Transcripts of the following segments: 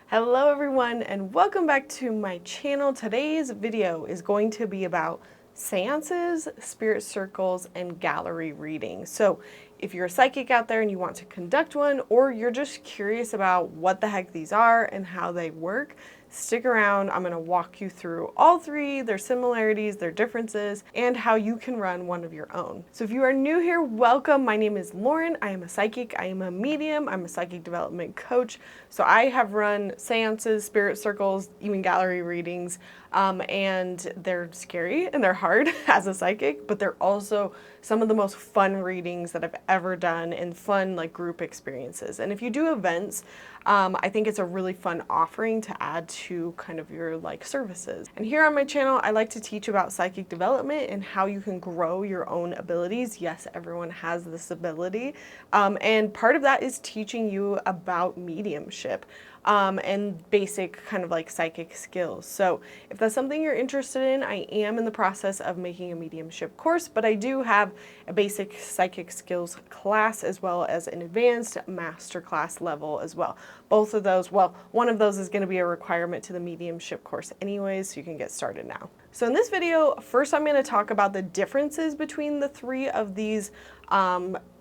Hello everyone and welcome back to my channel. Today's video is going to be about seances, spirit circles, and gallery readings. So if you're a psychic out there and you want to conduct one, or you're just curious about what the heck these are and how they work, stick around. I'm going to walk you through all three, their similarities, their differences, and how you can run one of your own. So if you are new here, welcome. My name is Lauren. I am a psychic. I am a medium. I'm a psychic development coach. So I have run seances, spirit circles, even gallery readings, and they're scary and they're hard as a psychic, but they're also some of the most fun readings that I've ever done and fun like group experiences. And if you do events, I think it's a really fun offering to add to kind of your like services. And here on my channel, I like to teach about psychic development and how you can grow your own abilities. Yes, everyone has this ability. And part of that is teaching you about mediumship. And basic kind of like psychic skills. So if that's something you're interested in, I am in the process of making a mediumship course, but I do have a basic psychic skills class as well as an advanced master class level as well. Both of those, well, one of those is going to be a requirement to the mediumship course anyways, so you can get started now. So in this video, first I'm going to talk about the differences between the three of these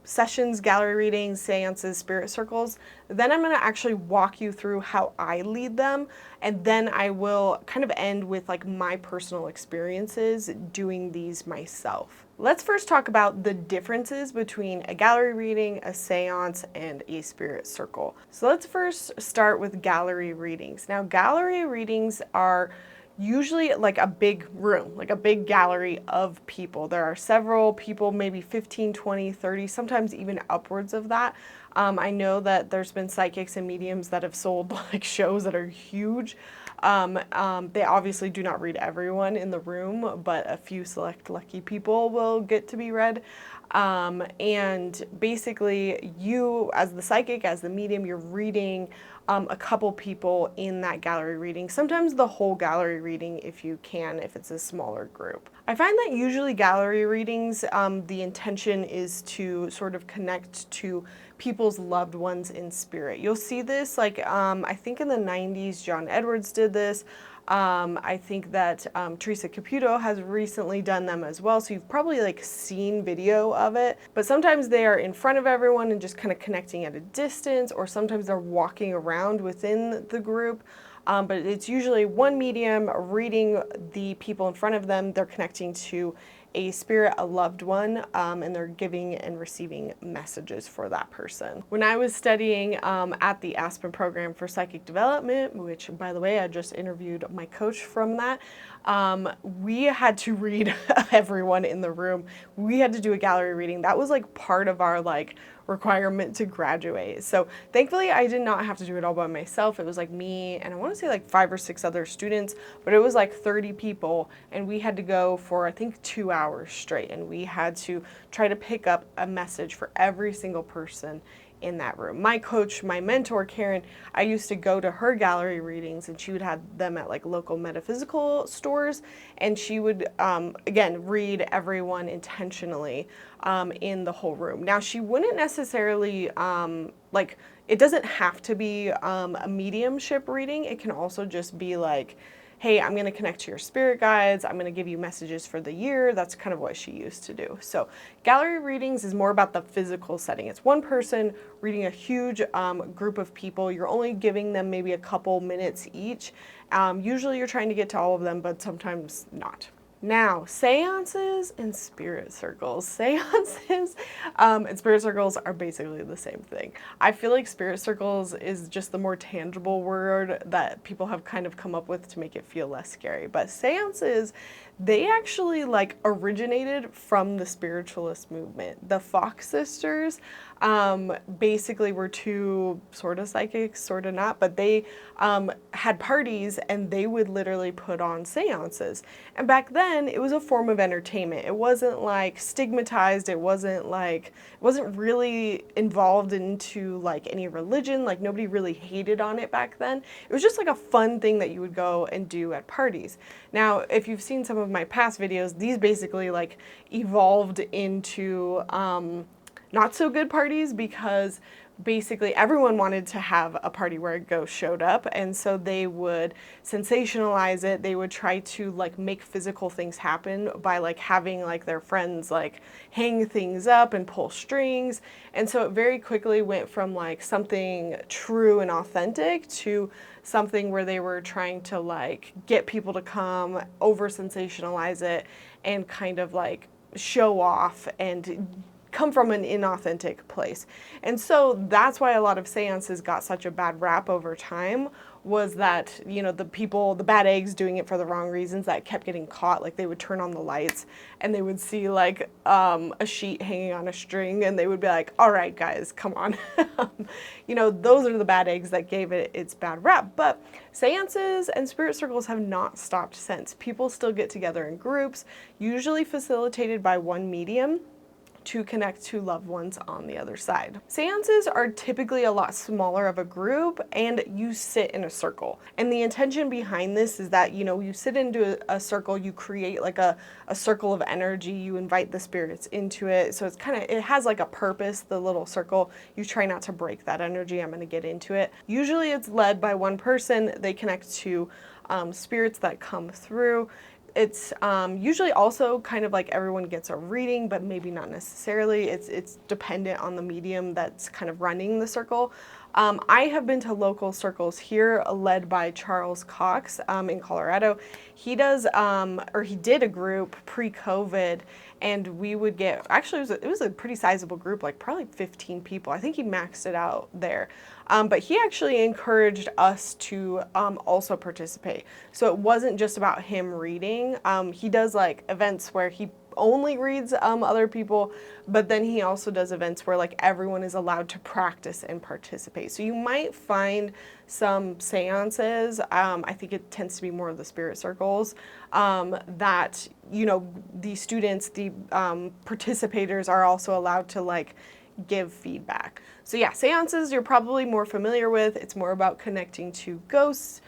sessions, gallery readings, seances, spirit circles. Then I'm going to actually walk you through how I lead them, and then I will kind of end with like my personal experiences doing these myself. Let's first talk about the differences between a gallery reading, a seance, and a spirit circle. So let's first start with gallery readings. Now, gallery readings are usually like a big room, like a big gallery of people. There are several people, maybe 15, 20, 30, sometimes even upwards of that. I know that there's been psychics and mediums that have sold like shows that are huge. They obviously do not read everyone in the room, but a few select lucky people will get to be read. And basically you as the psychic, as the medium, you're reading a couple people in that gallery reading, sometimes the whole gallery reading if you can, if it's a smaller group. I find that usually gallery readings, the intention is to sort of connect to people's loved ones in spirit. You'll see this like, I think in the 90s, John Edwards did this. I think that Teresa Caputo has recently done them as well, so you've probably like seen video of it, but sometimes they are in front of everyone and just kind of connecting at a distance, or sometimes they're walking around within the group. But it's usually one medium reading the people in front of them. They're connecting to a spirit, a loved one, and they're giving and receiving messages for that person. When I was studying at the Aspen program for psychic development, which by the way, I just interviewed my coach from that, we had to read everyone in the room. We had to do a gallery reading. That was like part of our like requirement to graduate. So thankfully I did not have to do it all by myself. It was like me and I want to say like 5 or 6 other students, but it was like 30 people and we had to go for I think 2 hours straight, and we had to try to pick up a message for every single person in that room. My coach, my mentor, Karen, I used to go to her gallery readings and she would have them at like local metaphysical stores, and she would, again, read everyone intentionally in the whole room. Now, she wouldn't necessarily, like, it doesn't have to be a mediumship reading. It can also just be like, hey, I'm going to connect to your spirit guides. I'm going to give you messages for the year. That's kind of what she used to do. So gallery readings is more about the physical setting. It's one person reading a huge group of people. You're only giving them maybe a couple minutes each. Usually you're trying to get to all of them, but sometimes not. Now, seances and spirit circles. Seances and spirit circles are basically the same thing. I feel like spirit circles is just the more tangible word that people have kind of come up with to make it feel less scary. But seances, they actually like originated from the spiritualist movement. The Fox sisters basically were two sort of psychics, sort of not, but they had parties and they would literally put on seances. And back then it was a form of entertainment. It wasn't like stigmatized. It wasn't really involved into like any religion. Like nobody really hated on it back then. It was just like a fun thing that you would go and do at parties. Now, if you've seen some of my past videos, these basically like evolved into not so good parties, because basically everyone wanted to have a party where a ghost showed up, and so they would sensationalize it. They would try to like make physical things happen by like having like their friends like hang things up and pull strings. And so it very quickly went from like something true and authentic to something where they were trying to like get people to come, over sensationalize it, and kind of like show off and come from an inauthentic place. And so that's why a lot of seances got such a bad rap over time, was that, you know, the bad eggs doing it for the wrong reasons that kept getting caught. Like they would turn on the lights and they would see like a sheet hanging on a string, and they would be like, all right guys, come on. You know, those are the bad eggs that gave it its bad rap. But seances and spirit circles have not stopped since. People still get together in groups, usually facilitated by one medium, to connect to loved ones on the other side. Seances are typically a lot smaller of a group, and you sit in a circle. And the intention behind this is that, you know, you sit into a circle, you create like a circle of energy, you invite the spirits into it. So it's kind of, it has like a purpose, the little circle. You try not to break that energy. I'm going to get into it. Usually it's led by one person. They connect to spirits that come through. It's usually also kind of like everyone gets a reading, but maybe not necessarily. It's dependent on the medium that's kind of running the circle. I have been to local circles here led by Charles Cox in Colorado. He does, or he did a group pre-COVID, and we would get, actually it was a pretty sizable group, like probably 15 people. I think he maxed it out there. But he actually encouraged us to also participate. So it wasn't just about him reading. He does like events where he only reads other people, but then he also does events where like everyone is allowed to practice and participate. So you might find some seances, I think it tends to be more of the spirit circles, that, you know, the students, the participators are also allowed to like give feedback. So yeah, seances you're probably more familiar with. It's more about connecting to ghosts,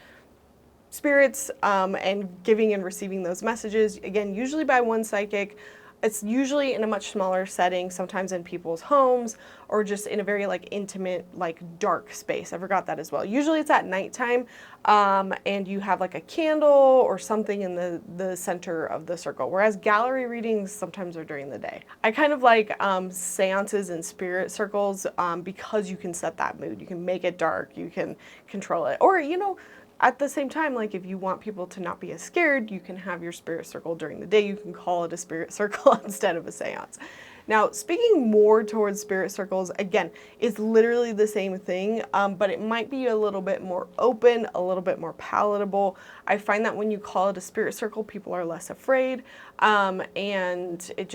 spirits, and giving and receiving those messages. Again, usually by one psychic. It's usually in a much smaller setting, sometimes in people's homes, or just in a very like intimate, like dark space. I forgot that as well. Usually it's at nighttime, and you have like a candle or something in the center of the circle, whereas gallery readings sometimes are during the day. I kind of like seances and spirit circles because you can set that mood. You can make it dark, you can control it. Or, you know, at the same time, like if you want people to not be as scared, you can have your spirit circle during the day. You can call it a spirit circle instead of a seance. Now, speaking more towards spirit circles, again, it's literally the same thing, but it might be a little bit more open, a little bit more palatable. I find that when you call it a spirit circle, people are less afraid, and it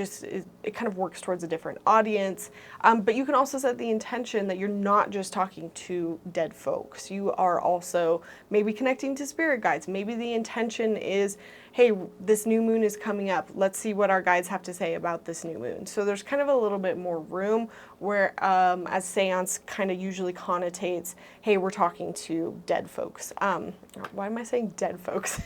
kind of works towards a different audience. But you can also set the intention that you're not just talking to dead folks. You are also maybe connecting to spirit guides. Maybe the intention is, hey, this new moon is coming up. Let's see what our guides have to say about this new moon. So there's kind of a little bit more room where, as seance kind of usually connotates, hey, we're talking to dead folks. Why am I saying dead folks?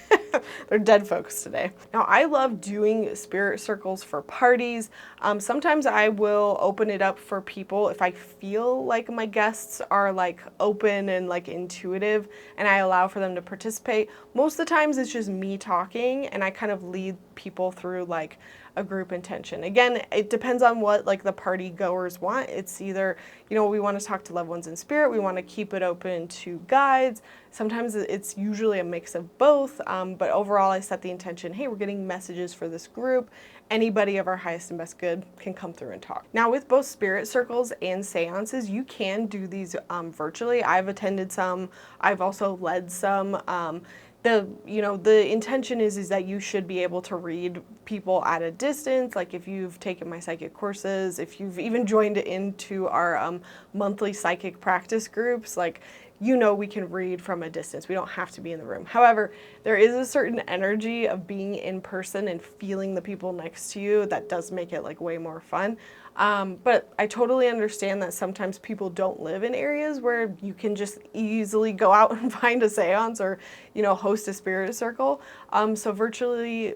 They're dead folks today. Now, I love doing spirit circles for parties. Sometimes I will open it up for people if I feel like my guests are like open and like intuitive, and I allow for them to participate. Most of the times it's just me talking, and I kind of lead people through like a group intention. Again, it depends on what like the party goers want. It's either, you know, we want to talk to loved ones in spirit, we want to keep it open to guides. Sometimes it's usually a mix of both, but overall I set the intention, hey, we're getting messages for this group. Anybody of our highest and best good can come through and talk. Now, with both spirit circles and seances, you can do these virtually. I've attended some, I've also led some. The intention is that you should be able to read people at a distance. Like if you've taken my psychic courses, if you've even joined into our monthly psychic practice groups, like, you know, we can read from a distance. We don't have to be in the room. However, there is a certain energy of being in person and feeling the people next to you that does make it like way more fun. But I totally understand that sometimes people don't live in areas where you can just easily go out and find a seance or, host a spirit circle. So virtually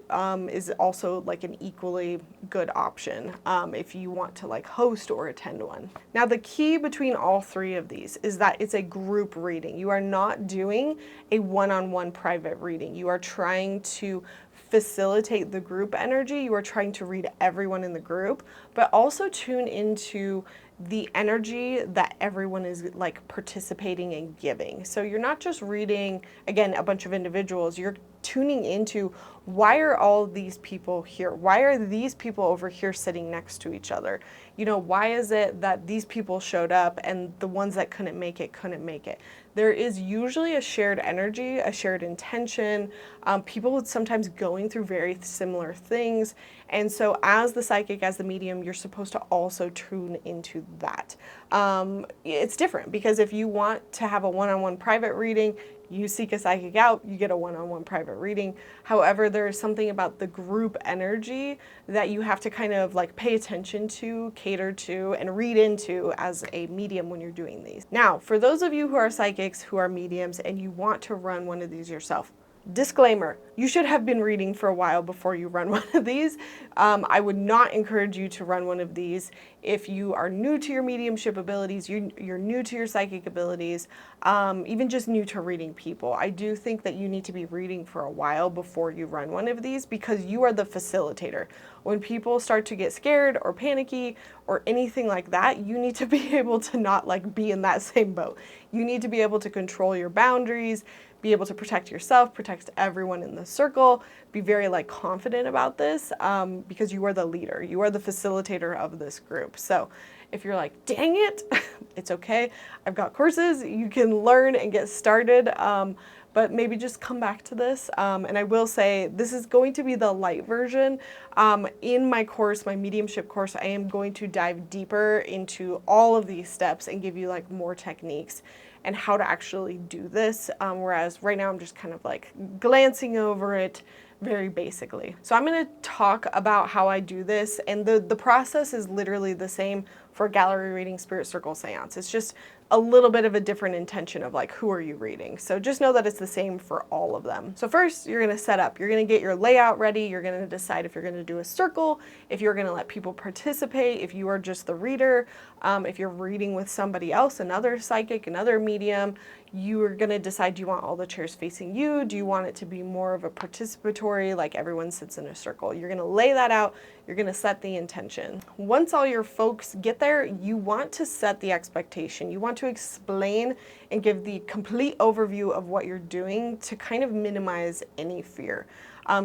is also like an equally good option if you want to like host or attend one. Now, the key between all three of these is that it's a group reading. You are not doing a one-on-one private reading. You are trying to facilitate the group energy. You are trying to read everyone in the group, but also tune into the energy that everyone is like participating and giving. So you're not just reading, again, a bunch of individuals, you're tuning into why are all these people here? Why are these people over here sitting next to each other? Why is it that these people showed up and the ones that couldn't make it couldn't make it? There is usually a shared energy, a shared intention. People sometimes going through very similar things. And so as the psychic, as the medium, you're supposed to also tune into that. It's different because if you want to have a one-on-one private reading, you seek a psychic out, you get a one-on-one private reading. However, there is something about the group energy that you have to kind of like pay attention to, cater to, and read into as a medium when you're doing these. Now, for those of you who are psychics, who are mediums, and you want to run one of these yourself, disclaimer, you should have been reading for a while before you run one of these. I would not encourage you to run one of these if you are new to your mediumship abilities, you're new to your psychic abilities, even just new to reading people. I do think that you need to be reading for a while before you run one of these because you are the facilitator. When people start to get scared or panicky or anything like that, you need to be able to not like be in that same boat. You need to be able to control your boundaries, be able to protect yourself, protect everyone in the circle, be very like confident about this because you are the leader, you are the facilitator of this group. So if you're like, dang it, it's okay. I've got courses, you can learn and get started, but maybe just come back to this. And I will say, this is going to be the light version. In my course, my mediumship course, I am going to dive deeper into all of these steps and give you like more techniques and how to actually do this. Whereas right now I'm just kind of like glancing over it very basically. So I'm gonna talk about how I do this, and the process is literally the same for gallery reading, spirit circle, seance. It's just a little bit of a different intention of like, who are you reading? So just know that it's the same for all of them. So first you're gonna set up, you're gonna get your layout ready, you're gonna decide if you're gonna do a circle, if you're gonna let people participate, if you are just the reader, if you're reading with somebody else, another psychic, another medium, you are gonna decide, do you want all the chairs facing you? Do you want it to be more of a participatory, like everyone sits in a circle? You're gonna lay that out, you're gonna set the intention. Once all your folks get there, you want to set the expectation. You want to explain and give the complete overview of what you're doing to kind of minimize any fear.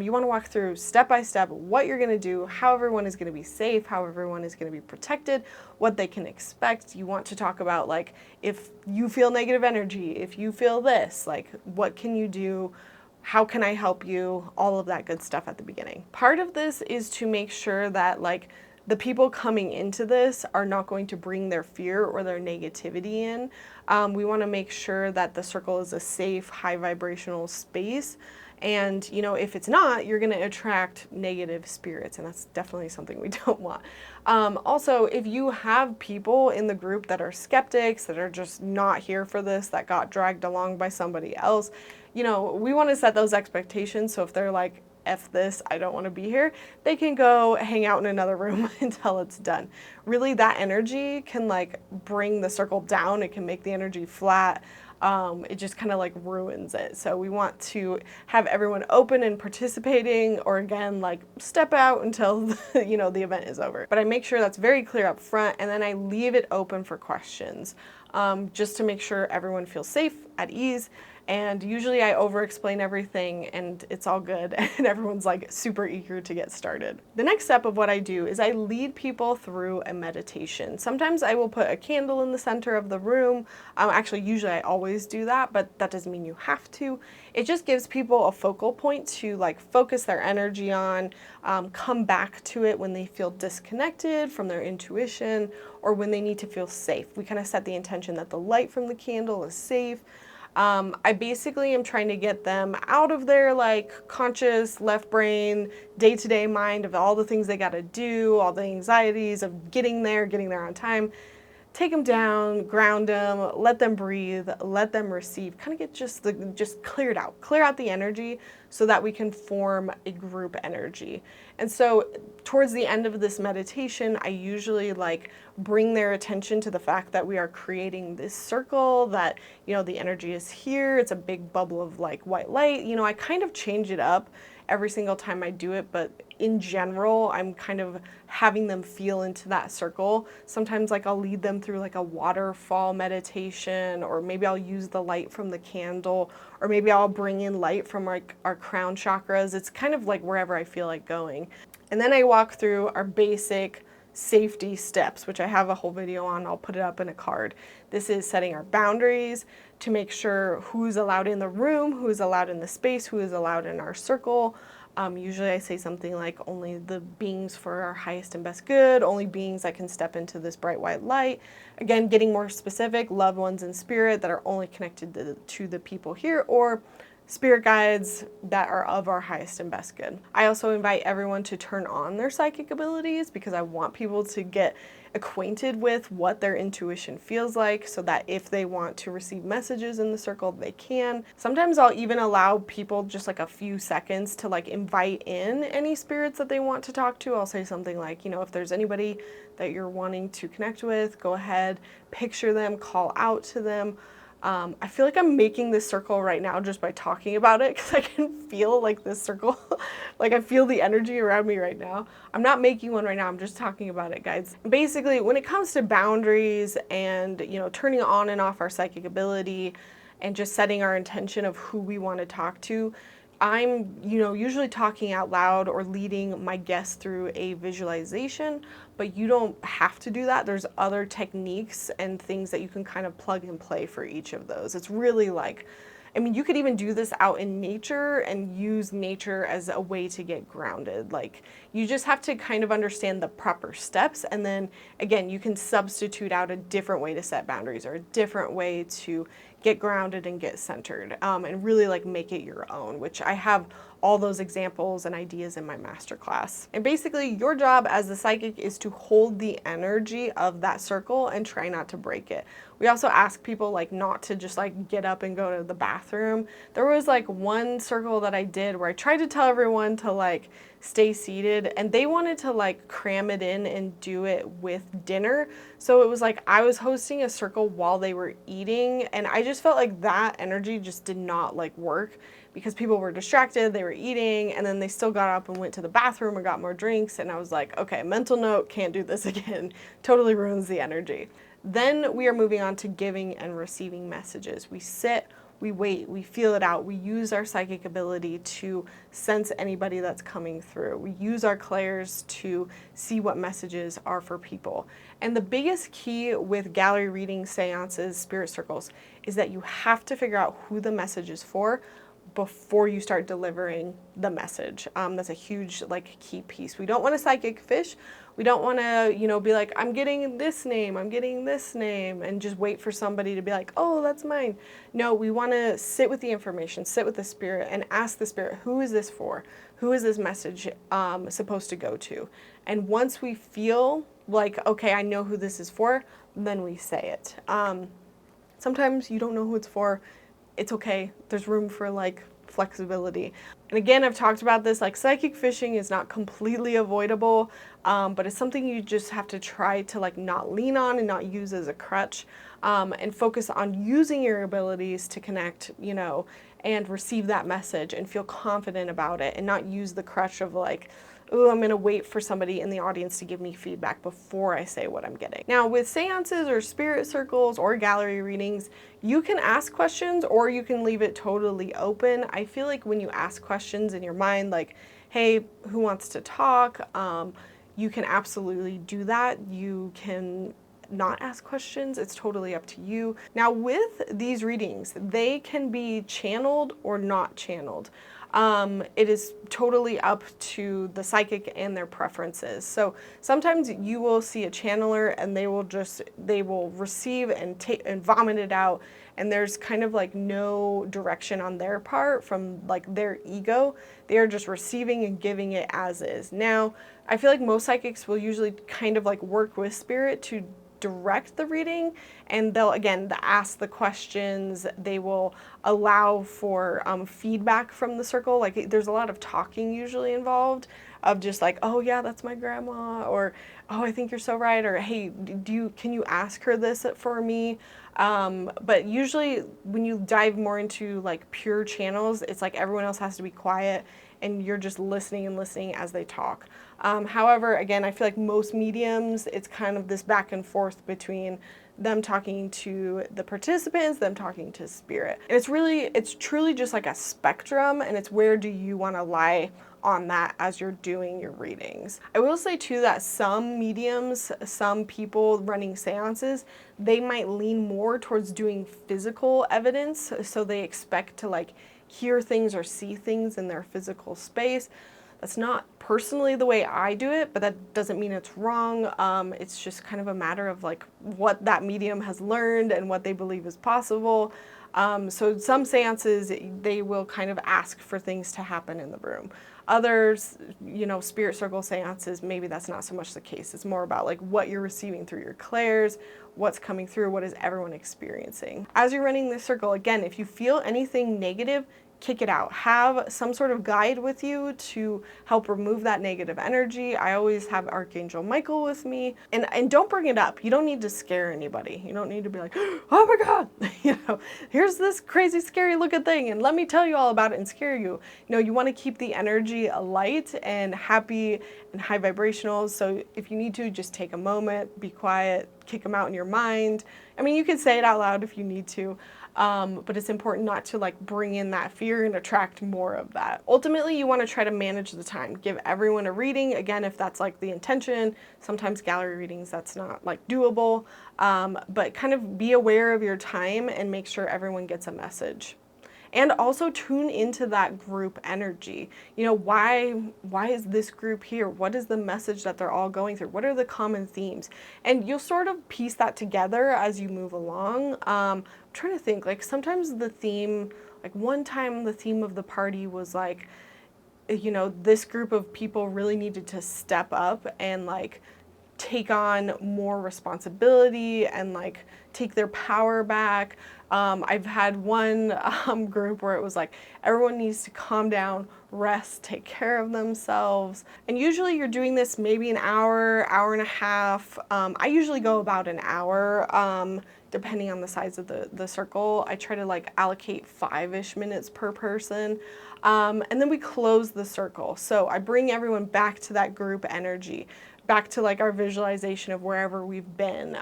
You want to walk through step by step what you're going to do, how everyone is going to be safe, how everyone is going to be protected, what they can expect. You want to talk about like if you feel negative energy, if you feel this, like what can you do? How can I help you? All of that good stuff at the beginning. Part of this is to make sure that like the people coming into this are not going to bring their fear or their negativity in. We want to make sure that the circle is a safe, high vibrational space. And, if it's not, you're going to attract negative spirits, and that's definitely something we don't want. Also, if you have people in the group that are skeptics, that are just not here for this, that got dragged along by somebody else, we want to set those expectations. So if they're like, F this, I don't want to be here, they can go hang out in another room until it's done. Really, that energy can like bring the circle down. It can make the energy flat. It just kind of like ruins it. So we want to have everyone open and participating, or again, like step out until the event is over. But I make sure that's very clear up front, and then I leave it open for questions, just to make sure everyone feels safe, at ease. And usually I over-explain everything and it's all good and everyone's like super eager to get started. The next step of what I do is I lead people through a meditation. Sometimes I will put a candle in the center of the room. Actually, usually I always do that, but that doesn't mean you have to. It just gives people a focal point to like focus their energy on, come back to it when they feel disconnected from their intuition or when they need to feel safe. We kind of set the intention that the light from the candle is safe. I basically am trying to get them out of their like conscious left brain, day-to-day mind of all the things they got to do, all the anxieties of getting there on time. Take them down, ground them, let them breathe, let them receive, kind of get just clear out the energy so that we can form a group energy. And so towards the end of this meditation, I usually like bring their attention to the fact that we are creating this circle, that, you know, the energy is here. It's a big bubble of like white light. You know, I kind of change it up every single time I do it, but in general, I'm kind of having them feel into that circle. Sometimes like I'll lead them through like a waterfall meditation, or maybe I'll use the light from the candle, or maybe I'll bring in light from like our crown chakras. It's kind of like wherever I feel like going. And then I walk through our basic safety steps, which I have a whole video on. I'll put it up in a card. This is setting our boundaries to make sure who's allowed in the room, who's allowed in the space, who is allowed in our circle. Usually I say something like only the beings for our highest and best good, only beings that can step into this bright white light. Again, getting more specific, loved ones in spirit that are only connected to the people here, or spirit guides that are of our highest and best good. I also invite everyone to turn on their psychic abilities because I want people to get acquainted with what their intuition feels like so that if they want to receive messages in the circle, they can. Sometimes I'll even allow people just like a few seconds to like invite in any spirits that they want to talk to. I'll say something like, you know, if there's anybody that you're wanting to connect with, go ahead, picture them, call out to them. I feel like I'm making this circle right now just by talking about it because I can feel like this circle, like I feel the energy around me right now. I'm not making one right now, I'm just talking about it, guys. Basically, when it comes to boundaries and, you know, turning on and off our psychic ability and just setting our intention of who we want to talk to, I'm, you know, usually talking out loud or leading my guests through a visualization, but you don't have to do that. There's other techniques and things that you can kind of plug and play for each of those. It's really like, I mean, you could even do this out in nature and use nature as a way to get grounded. Like, you just have to kind of understand the proper steps. And then again, you can substitute out a different way to set boundaries or a different way to get grounded and get centered, and really like make it your own, which I have all those examples and ideas in my masterclass. And basically your job as the psychic is to hold the energy of that circle and try not to break it. We also ask people like not to just like get up and go to the bathroom. There was like one circle that I did where I tried to tell everyone to like stay seated and they wanted to like cram it in and do it with dinner. So it was like I was hosting a circle while they were eating, and I just felt like that energy just did not like work because people were distracted, they were eating, and then they still got up and went to the bathroom and got more drinks, and I was like, okay, mental note, can't do this again. Totally ruins the energy. Then we are moving on to giving and receiving messages. We sit, we wait, we feel it out. We use our psychic ability to sense anybody that's coming through. We use our clairs to see what messages are for people. And the biggest key with gallery readings, seances, spirit circles, is that you have to figure out who the message is for before you start delivering the message. That's a huge like key piece. We don't want a psychic fish. We don't want to, you know, be like, I'm getting this name, and just wait for somebody to be like, oh, that's mine. No, we want to sit with the information, sit with the spirit and ask the spirit, who is this for? Who is this message supposed to go to? And once we feel like, okay, I know who this is for, then we say it. Sometimes you don't know who it's for. It's okay. There's room for like flexibility. And again, I've talked about this, like psychic fishing is not completely avoidable, but it's something you just have to try to like not lean on and not use as a crutch, and focus on using your abilities to connect, you know, and receive that message and feel confident about it and not use the crutch of like, oh, I'm going to wait for somebody in the audience to give me feedback before I say what I'm getting. Now, with seances or spirit circles or gallery readings, you can ask questions or you can leave it totally open. I feel like when you ask questions in your mind, like, hey, who wants to talk? You can absolutely do that. You can not ask questions. It's totally up to you. Now, with these readings, they can be channeled or not channeled. It is totally up to the psychic and their preferences. So sometimes you will see a channeler and they will receive and take and vomit it out and there's kind of like no direction on their part from like their ego. They are just receiving and giving it as is. Now, I feel like most psychics will usually kind of like work with spirit to direct the reading, and they'll again ask the questions. They will allow for feedback from the circle. Like there's a lot of talking usually involved, of just like, oh yeah, that's my grandma, or oh, I think you're so right, or hey, can you ask her this for me? But usually when you dive more into like pure channels, it's like everyone else has to be quiet and you're just listening and listening as they talk. However, again, I feel like most mediums, it's kind of this back and forth between them talking to the participants, them talking to spirit. And it's truly just like a spectrum, and it's where do you want to lie on that as you're doing your readings. I will say too that some mediums, some people running seances, they might lean more towards doing physical evidence. So they expect to like hear things or see things in their physical space. That's not personally the way I do it, but that doesn't mean it's wrong. It's just kind of a matter of like what that medium has learned and what they believe is possible. So some seances, they will kind of ask for things to happen in the room. Others, spirit circle seances, maybe that's not so much the case. It's more about like what you're receiving through your clairs, what's coming through, what is everyone experiencing. As you're running the circle, again, if you feel anything negative, kick it out. Have some sort of guide with you to help remove that negative energy. I always have Archangel Michael with me, and don't bring it up. You don't need to scare anybody. You don't need to be like, oh my God, here's this crazy, scary looking thing, and let me tell you all about it and scare you. You want to keep the energy light and happy and high vibrational. So if you need to, just take a moment, be quiet, kick them out in your mind. I mean, you can say it out loud if you need to. But it's important not to like bring in that fear and attract more of that. Ultimately, you want to try to manage the time. Give everyone a reading. Again, if that's like the intention, sometimes gallery readings, that's not like doable. But kind of be aware of your time and make sure everyone gets a message. And also tune into that group energy. Why is this group here? What is the message that they're all going through? What are the common themes? And you'll sort of piece that together as you move along. I'm trying to think, like sometimes the theme, like one time the theme of the party was like, this group of people really needed to step up and like take on more responsibility and like take their power back. I've had one group where it was like everyone needs to calm down, rest, take care of themselves. And usually you're doing this maybe an hour, hour and a half. I usually go about an hour, depending on the size of the circle. I try to like allocate 5-ish minutes per person. And then we close the circle. So I bring everyone back to that group energy, back to like our visualization of wherever we've been.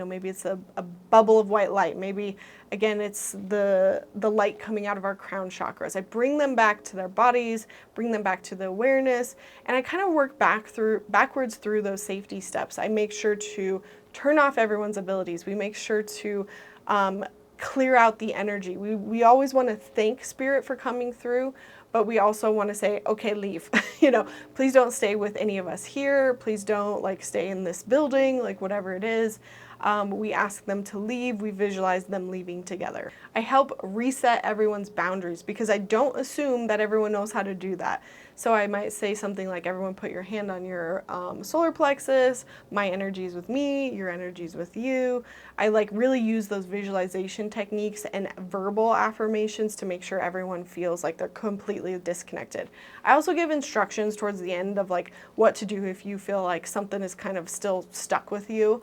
Maybe it's a bubble of white light. Maybe again, it's the light coming out of our crown chakras. I bring them back to their bodies, bring them back to the awareness, and I kind of work backwards through those safety steps. I make sure to turn off everyone's abilities. We make sure to clear out the energy. We always want to thank spirit for coming through, but we also want to say, okay, leave. Please don't stay with any of us here. Please don't like stay in this building, like whatever it is. We ask them to leave. We visualize them leaving together. I help reset everyone's boundaries because I don't assume that everyone knows how to do that. So I might say something like, everyone put your hand on your solar plexus, my energy is with me, your energy is with you. I like really use those visualization techniques and verbal affirmations to make sure everyone feels like they're completely disconnected. I also give instructions towards the end of like what to do if you feel like something is kind of still stuck with you,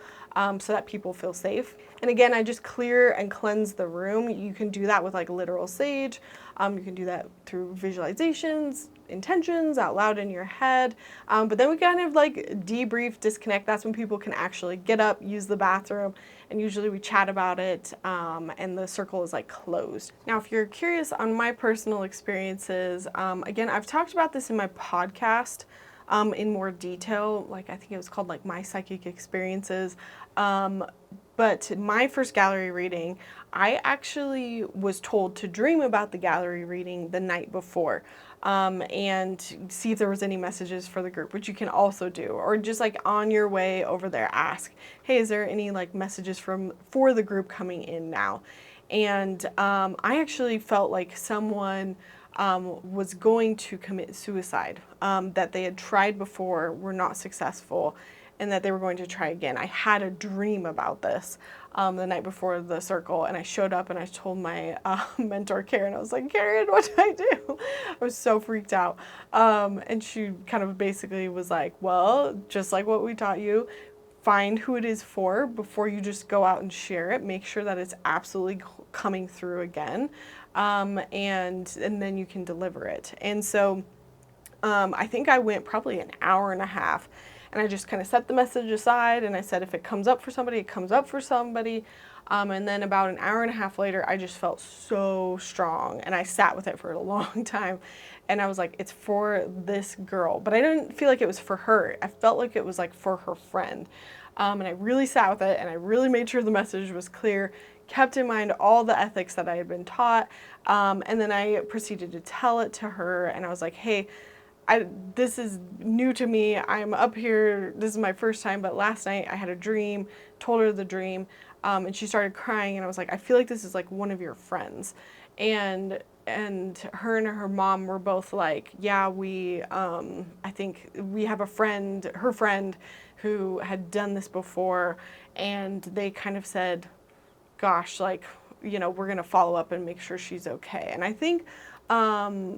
so that people feel safe. And again, I just clear and cleanse the room. You can do that with like literal sage. You can do that through visualizations, intentions out loud in your head. But then we kind of like debrief, disconnect. That's when people can actually get up, use the bathroom, and usually we chat about it, and the circle is like closed. Now, if you're curious on my personal experiences, again, I've talked about this in my podcast in more detail. Like I think it was called like My Psychic Experiences. But my first gallery reading, I actually was told to dream about the gallery reading the night before, and see if there was any messages for the group, which you can also do, or just like on your way over there, ask, hey, is there any like messages for the group coming in now? And I actually felt like someone was going to commit suicide, that they had tried before, were not successful, and that they were going to try again. I had a dream about this the night before the circle, and I showed up and I told my mentor, Karen, I was like, Karen, what did I do? I was so freaked out. And she kind of basically was like, well, just like what we taught you, find who it is for before you just go out and share it. Make sure that it's absolutely coming through again, and then you can deliver it. And so I think I went probably an hour and a half, and I just kind of set the message aside, and I said, if it comes up for somebody, it comes up for somebody. And then about an hour and a half later, I just felt so strong, and I sat with it for a long time. And I was like, it's for this girl. But I didn't feel like it was for her. I felt like it was like for her friend. And I really sat with it, and I really made sure the message was clear, kept in mind all the ethics that I had been taught. And then I proceeded to tell it to her, and I was like, hey, this is new to me. I'm up here. This is my first time, but last night I had a dream, told her the dream, and she started crying, and I was like, I feel like this is like one of your friends. And her and her mom were both like, yeah, I think we have a friend, her friend, who had done this before, and they kind of said, gosh, like, you know, we're going to follow up and make sure she's okay. And I think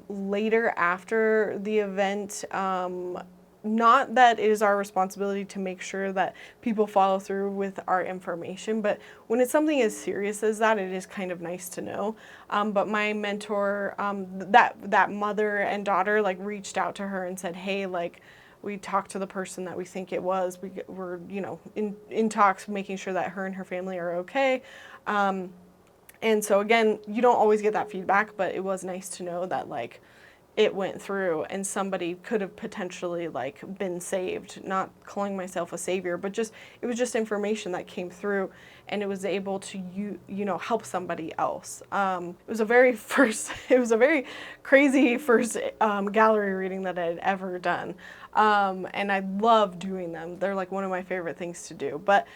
later after the event, not that it is our responsibility to make sure that people follow through with our information, but when it's something as serious as that, it is kind of nice to know. But my mentor, that mother and daughter, like, reached out to her and said, hey, like, we talked to the person that we think it was. We're, you know, in talks, making sure that her and her family are okay. And so again, you don't always get that feedback, but it was nice to know that, like, it went through and somebody could have potentially, like, been saved. Not calling myself a savior, but just, it was just information that came through, and it was able to, you know, help somebody else. It was a very crazy first gallery reading that I had ever done. And I love doing them. They're like one of my favorite things to do. But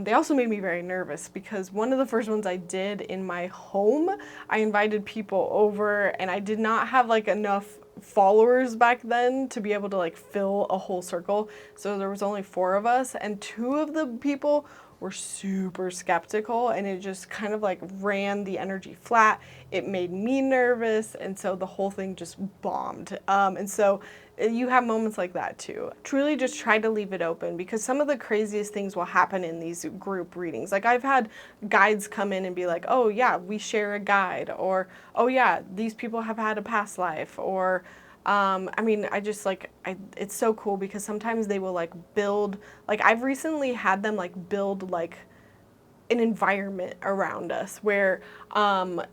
they also made me very nervous, because one of the first ones I did in my home, I invited people over, and I did not have like enough followers back then to be able to like fill a whole circle. So there was only 4 of us, and 2 of the people were super skeptical, and it just kind of like ran the energy flat. It made me nervous, and so the whole thing just bombed. And so you have moments like that too. Truly just try to leave it open, because some of the craziest things will happen in these group readings. Like, I've had guides come in and be like, oh yeah, we share a guide, or oh yeah, these people have had a past life, or I mean, it's so cool, because sometimes they will like build, like, I've recently had them like build like an environment around us where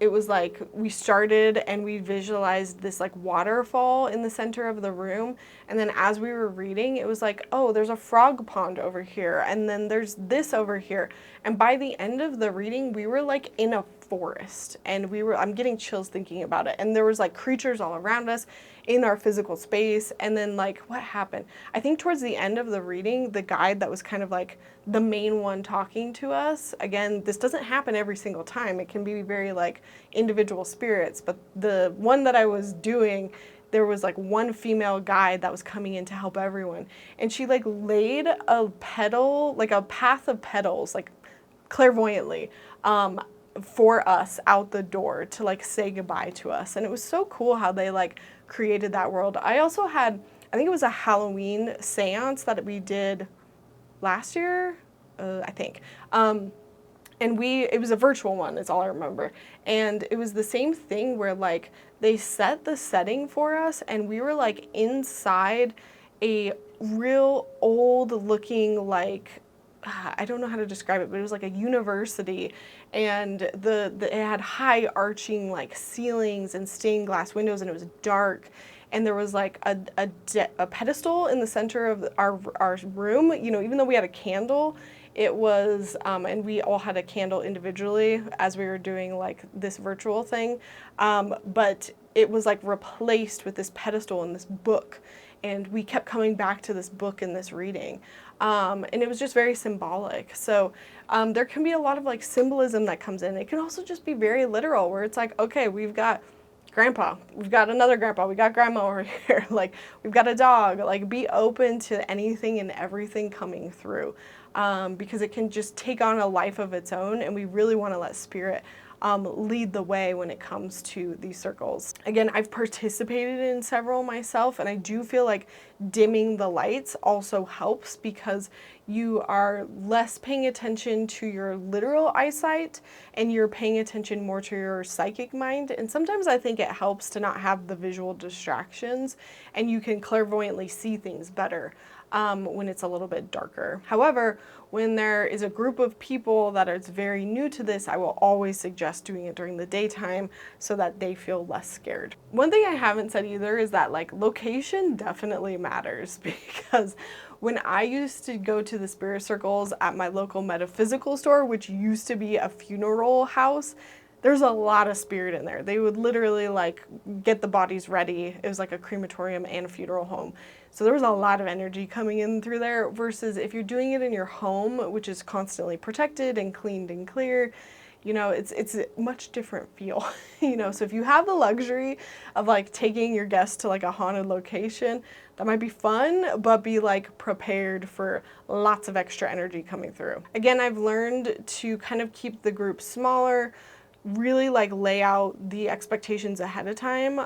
it was like we started and we visualized this like waterfall in the center of the room, and then as we were reading, it was like, oh, there's a frog pond over here, and then there's this over here, and by the end of the reading, we were like in a forest, and I'm getting chills thinking about it, and there was like creatures all around us in our physical space. And then, like, what happened? I think towards the end of the reading, the guide that was kind of like the main one talking to us, again, this doesn't happen every single time. It can be very like individual spirits, but the one that I was doing, there was like one female guide that was coming in to help everyone, and she like laid a petal, like a path of petals, like clairvoyantly, for us out the door to like say goodbye to us. And it was so cool how they like created that world. I also had, I think it was a Halloween seance that we did last year, I think. And it was a virtual one, is all I remember. And it was the same thing where like they set the setting for us, and we were like inside a real old looking, like, I don't know how to describe it, but it was like a university, and it had high arching like ceilings and stained glass windows, and it was dark, and there was like a pedestal in the center of our room. You know, even though we had a candle, it was, and we all had a candle individually as we were doing like this virtual thing, but it was like replaced with this pedestal and this book. and we kept coming back to this book and this reading. And it was just very symbolic. So there can be a lot of like symbolism that comes in. It can also just be very literal, where it's like, okay, we've got grandpa, we've got another grandpa, we got grandma over here, like we've got a dog. Like, be open to anything and everything coming through, because it can just take on a life of its own, and we really want to let spirit lead the way when it comes to these circles. Again, I've participated in several myself, and I do feel like dimming the lights also helps, because you are less paying attention to your literal eyesight and you're paying attention more to your psychic mind. And sometimes I think it helps to not have the visual distractions, and you can clairvoyantly see things better when it's a little bit darker. However, when there is a group of people that is very new to this, I will always suggest doing it during the daytime so that they feel less scared. One thing I haven't said either is that like location definitely matters, because when I used to go to the spirit circles at my local metaphysical store, which used to be a funeral house, there's a lot of spirit in there. They would literally like get the bodies ready. It was like a crematorium and a funeral home. So there was a lot of energy coming in through there, versus if you're doing it in your home, which is constantly protected and cleaned and clear, you know, it's a much different feel, you know. So if you have the luxury of like taking your guests to like a haunted location, that might be fun, but be like prepared for lots of extra energy coming through. Again, I've learned to kind of keep the group smaller, really like lay out the expectations ahead of time,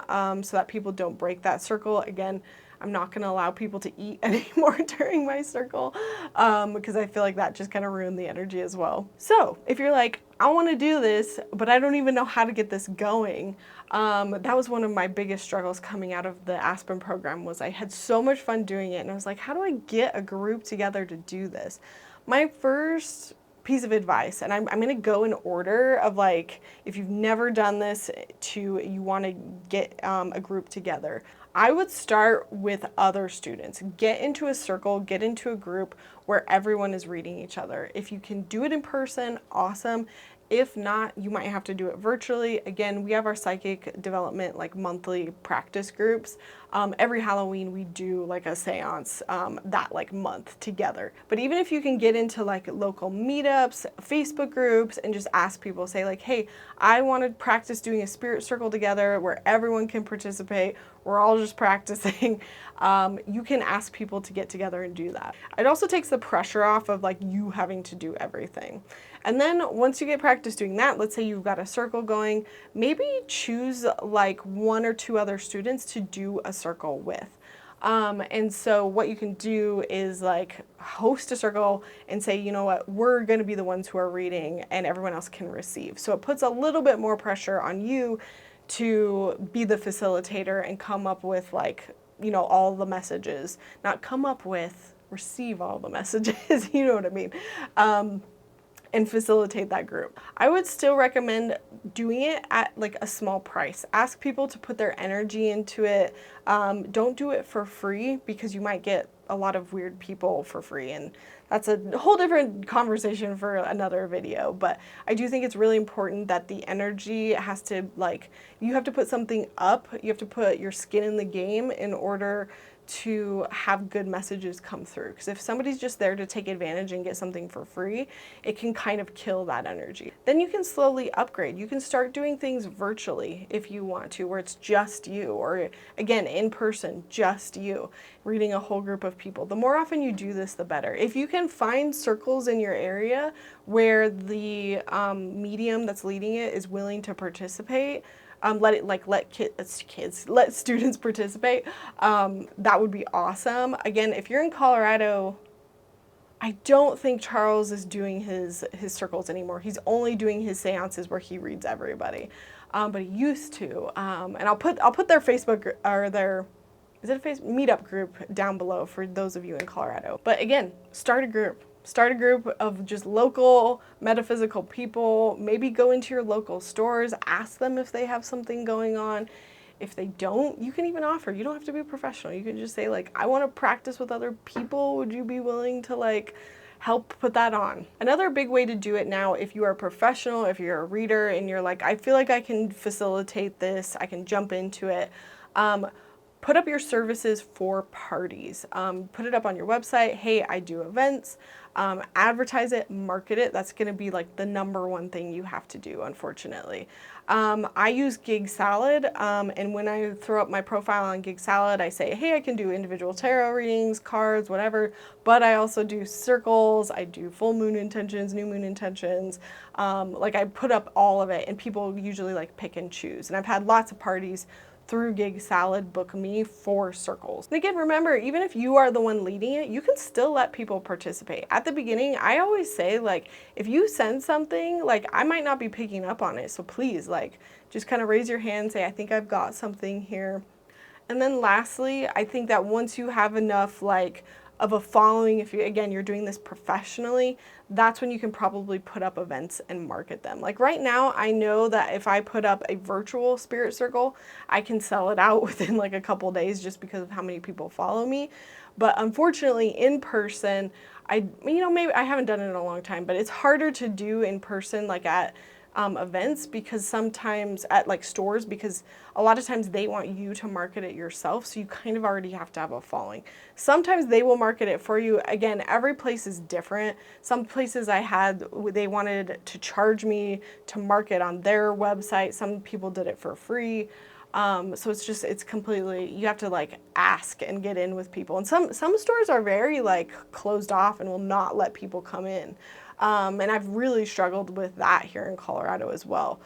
so that people don't break that circle. Again, I'm not going to allow people to eat anymore during my circle, because I feel like that just kind of ruined the energy as well. So if you're like, I want to do this, but I don't even know how to get this going, that was one of my biggest struggles coming out of the Aspen program. Was I had so much fun doing it, and I was like, how do I get a group together to do this? My first piece of advice, and I'm going to go in order of like, if you've never done this, to you want to get a group together, I would start with other students. Get into a circle, get into a group where everyone is reading each other. If you can do it in person, awesome. If not, you might have to do it virtually. Again, we have our psychic development like monthly practice groups. Every Halloween we do like a seance that like month together. But even if you can get into like local meetups, Facebook groups, and just ask people, say like, hey, I want to practice doing a spirit circle together where everyone can participate. We're all just practicing. You can ask people to get together and do that. It also takes the pressure off of like you having to do everything. And then once you get practice doing that, let's say you've got a circle going, maybe choose like 1 or 2 other students to do a circle with. And so what you can do is like host a circle and say, you know what, we're going to be the ones who are reading and everyone else can receive. So it puts a little bit more pressure on you to be the facilitator and come up with like, you know, all the messages, not come up with, receive all the messages, you know what I mean? And facilitate that group. I would still recommend doing it at like a small price. Ask people to put their energy into it. Don't do it for free, because you might get a lot of weird people for free, and that's a whole different conversation for another video. But I do think it's really important that the energy has to, like, you have to put something up, you have to put your skin in the game in order to have good messages come through. Because if somebody's just there to take advantage and get something for free, it can kind of kill that energy. Then you can slowly upgrade. You can start doing things virtually if you want to, where it's just you, or again, in person, just you, reading a whole group of people. The more often you do this, the better. If you can find circles in your area where the medium that's leading it is willing to participate, let students participate. That would be awesome. Again, if you're in Colorado, I don't think Charles is doing his circles anymore. He's only doing his seances where he reads everybody, but he used to. And I'll put their Facebook or their, is it a Facebook meetup group down below for those of you in Colorado. But again, start a group. Start a group of just local metaphysical people. Maybe go into your local stores, ask them if they have something going on. If they don't, you can even offer. You don't have to be a professional. You can just say like, I want to practice with other people. Would you be willing to like help put that on? Another big way to do it now, if you are a professional, if you're a reader and you're like, I feel like I can facilitate this, I can jump into it. put up your services for parties. Put it up on your website. Hey, I do events. Advertise it, market it. That's going to be like the #1 thing you have to do, unfortunately. I use Gig Salad, and when I throw up my profile on Gig Salad, I say, hey, I can do individual tarot readings, cards, whatever, but I also do circles, I do full moon intentions, new moon intentions, like I put up all of it, and people usually like pick and choose. And I've had lots of parties through Gig Salad book me for circles. And again, remember, even if you are the one leading it, you can still let people participate. At the beginning, I always say, like, if you send something, like, I might not be picking up on it, so please, like, just kind of raise your hand, say, I think I've got something here. And then lastly, I think that once you have enough, like, of a following, if you, again, you're doing this professionally, that's when you can probably put up events and market them. Like right now, I know that if I put up a virtual spirit circle, I can sell it out within like a couple days just because of how many people follow me. But unfortunately, in person, maybe I haven't done it in a long time, but it's harder to do in person, like at events, because sometimes at like stores, because a lot of times they want you to market it yourself, so you kind of already have to have a following. Sometimes they will market it for you. Again, every place is different. Some places I had, they wanted to charge me to market on their website. Some people did it for free. So it's completely, you have to like ask and get in with people. And some stores are very like closed off and will not let people come in. And I've really struggled with that here in Colorado as well.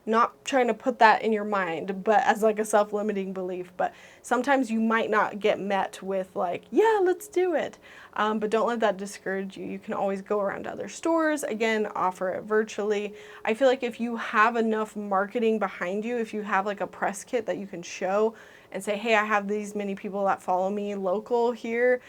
Not trying to put that in your mind, but as like a self-limiting belief, but sometimes you might not get met with like, yeah, let's do it. But don't let that discourage you. You can always go around to other stores, again, offer it virtually. I feel like if you have enough marketing behind you, if you have like a press kit that you can show and say, hey, I have these many people that follow me local here,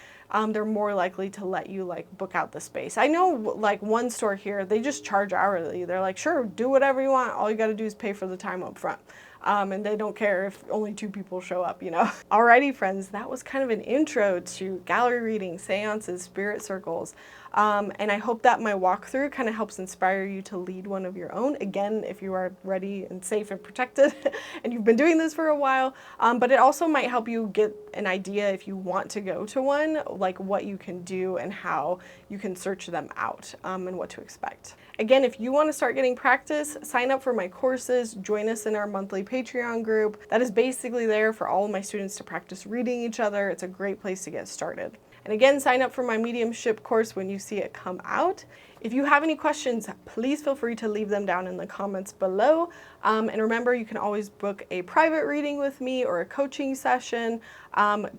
they're more likely to let you like book out the space. I know like one store here, they just charge hourly. They're like, sure, do whatever you want. All you got to do is pay for the time up front. And they don't care if only 2 people show up, you know. Alrighty, friends, that was kind of an intro to gallery readings, seances, spirit circles. And I hope that my walkthrough kind of helps inspire you to lead one of your own. Again, if you are ready and safe and protected and you've been doing this for a while, but it also might help you get an idea if you want to go to one, like what you can do and how you can search them out, and what to expect. Again, if you want to start getting practice, sign up for my courses, join us in our monthly Patreon group. That is basically there for all of my students to practice reading each other. It's a great place to get started. And again, sign up for my mediumship course when you see it come out. If you have any questions, please feel free to leave them down in the comments below. And remember, you can always book a private reading with me or a coaching session.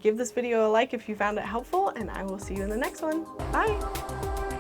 Give this video a like if you found it helpful, and I will see you in the next one. Bye.